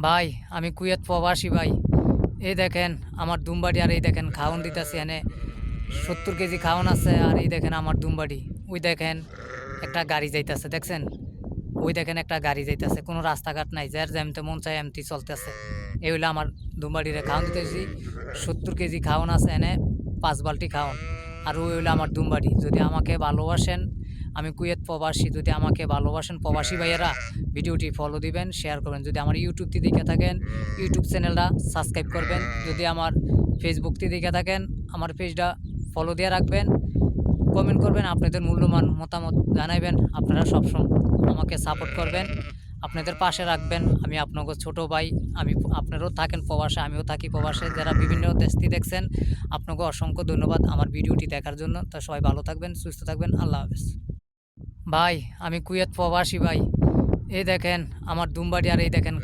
ভাই আমি কুয়েত প্রবাসী ভাই। এই দেখেন আমার দুমবাড়ি, আর এই দেখেন খাওন দিতেছি এনে 70 কেজি খাওন আছে। আর এই দেখেন আমার দুমবাড়ি, ওই দেখেন একটা গাড়ি যাইতেছে, দেখছেন? ওই দেখেন একটা গাড়ি যাইতেছে, কোনো রাস্তাঘাট নাই, যার যেমতে মন চায় এমতি চলতেছে। এই হইলো আমার দুমবাড়িরে খাওন দিতেছি। 70 কেজি খাওন আছে এনে, 5 বালতি খাওন। আর ওই হইলো আমার দুমবাড়ি। যদি আমাকে ভালোবাসেন, আমি কুয়েত প্রবাসী, যদি আমাকে ভালোবাসেন প্রবাসী ভাইয়েরা, ভিডিওটি ফলো দিবেন, শেয়ার করবেন। যদি আমার ইউটিউবটি দেখে থাকেন, ইউটিউব চ্যানেলটা সাবস্ক্রাইব করবেন। যদি আমার ফেসবুকটি দেখে থাকেন, আমার পেজটা ফলো দিয়ে রাখবেন। কমেন্ট করবেন, আপনাদের মূল্যবান মতামত জানাইবেন। আপনারা সবসময় আমাকে সাপোর্ট করবেন, আপনাদের পাশে রাখবেন। আমি আপনাকে ছোট ভাই। আমি আপনারাও থাকেন প্রবাসে, আমিও থাকি প্রবাসে। যারা বিভিন্ন দেশটি দেখছেন, আপনাকে অসংখ্য ধন্যবাদ আমার ভিডিওটি দেখার জন্য। তা সবাই ভালো থাকবেন, সুস্থ থাকবেন। আল্লাহ হাফেজ। ভাই আমি কুয়েত প্রবাসী ভাই। এই দেখেন আমার দুমবাড়ি, আর এই দেখেন